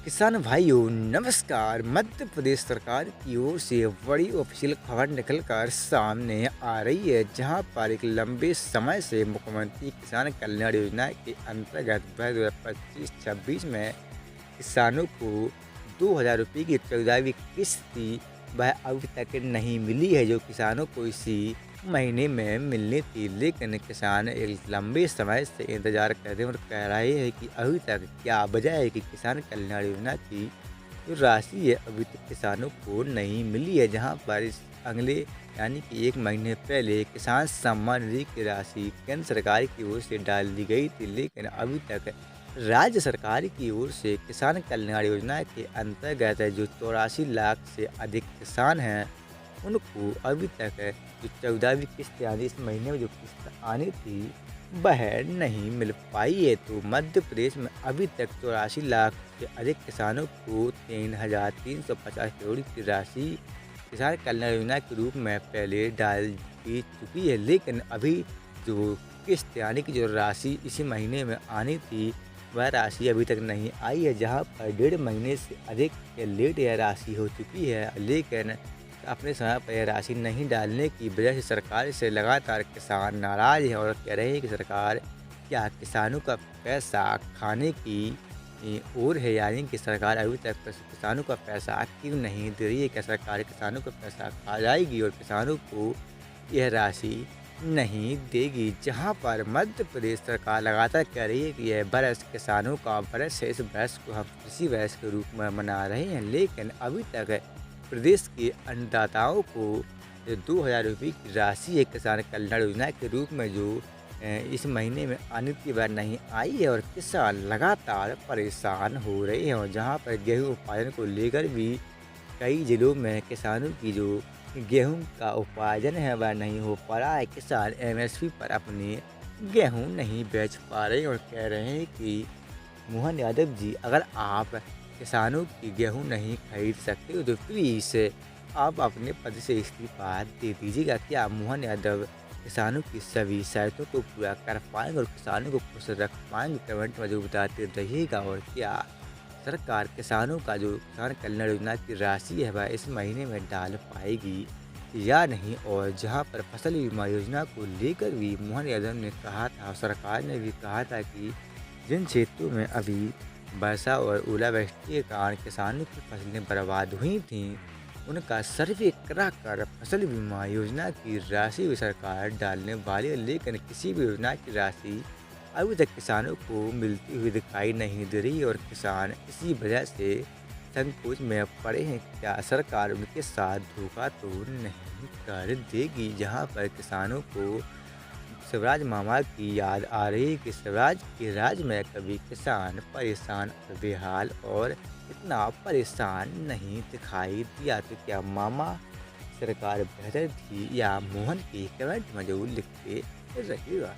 किसान भाइयों नमस्कार। मध्य प्रदेश सरकार की ओर से बड़ी ऑफिशियल खबर निकल कर सामने आ रही है, जहां पर एक लंबे समय से मुख्यमंत्री किसान कल्याण योजना के अंतर्गत 2025-26 में किसानों को 2,000 रुपये की 14वीं किस्त थी, वह अभी तक नहीं मिली है, जो किसानों को इसी महीने में मिलनी थी। लेकिन किसान एक लंबे समय से इंतजार कर रहे हैं और कह रहे हैं कि अभी तक क्या वजह है कि किसान कल्याण योजना की जो राशि है अभी तक किसानों को नहीं मिली है। जहां पर इस अगले यानी कि 1 महीने पहले किसान सम्मान निधि की राशि केंद्र सरकार की ओर से डाल दी गई थी, लेकिन अभी तक राज्य सरकार की ओर से किसान कल्याण योजना के अंतर्गत जो 84 लाख से अधिक किसान हैं, उनको अभी तक जो 14वीं किस्त यानी इस महीने में जो किस्त आनी थी, वह नहीं मिल पाई है। तो मध्य प्रदेश में अभी तक 84 लाख से अधिक किसानों को 3,350 करोड़ की राशि किसान कल्याण योजना के रूप में पहले डाल दी चुकी है, लेकिन अभी जो किस्त यानी कि जो राशि इसी महीने में आनी थी, वह राशि अभी तक नहीं आई है। जहां पर 1.5 महीने से अधिक लेट यह राशि हो चुकी है, लेकिन अपने समय पर यह राशि नहीं डालने की वजह से सरकार से लगातार किसान नाराज हैं और कह रहे हैं कि सरकार क्या किसानों का पैसा खाने की ओर है, यानी कि सरकार अभी तक किसानों का पैसा क्यों नहीं दे रही है। क्या सरकार किसानों का पैसा खा जाएगी और किसानों को यह राशि नहीं देगी। जहां पर मध्य प्रदेश सरकार लगातार कह रही है कि यह बरस किसानों का बरस है, इस बरस को हम कृषि बरस के रूप में मना रहे हैं, लेकिन अभी तक प्रदेश के अन्नदाताओं को 2,000 रुपये की राशि है किसान कल्याण योजना के रूप में जो इस महीने में आने की बार नहीं आई है और किसान लगातार परेशान हो रहे हैं। और जहां पर गेहूं उत्पादन को लेकर भी कई जिलों में किसानों की जो गेहूं का उपार्जन है वह नहीं हो पा रहा है। किसान एमएसपी पर अपने गेहूं नहीं बेच पा रहे हैं और कह रहे हैं कि मोहन यादव जी, अगर आप किसानों की गेहूं नहीं खरीद सकते हो तो प्लीज़ आप अपने पद से इस्तीफा दे दीजिएगा। क्या मोहन यादव किसानों की सभी शर्तों को पूरा कर पाएंगे और किसानों को खुश रख पाएंगे? कमेंट में जो बताते रहिएगा। और क्या सरकार किसानों का जो किसान कल्याण योजना की राशि है वह इस महीने में डाल पाएगी या नहीं? और जहां पर फसल बीमा योजना को लेकर भी मोहन यादव ने कहा था, सरकार ने भी कहा था कि जिन क्षेत्रों में अभी वर्षा और ओलावृष्टि के कारण किसानों की फसलें बर्बाद हुई थीं, उनका सर्वे कराकर फसल बीमा योजना की राशि भी सरकार डालने वाली है। लेकिन किसी भी योजना की राशि अभी तक किसानों को मिलती हुई दिखाई नहीं दे रही और किसान इसी वजह से संकोच में पड़े हैं। क्या सरकार उनके साथ धोखा तो नहीं कर देगी? जहां पर किसानों को शिवराज मामा की याद आ रही कि शिवराज के राज में कभी किसान परेशान और बेहाल और इतना परेशान नहीं दिखाई दिया। तो क्या मामा सरकार बेहतर थी या मोहन की? कमेंट में जरूर लिखते रहिएगा।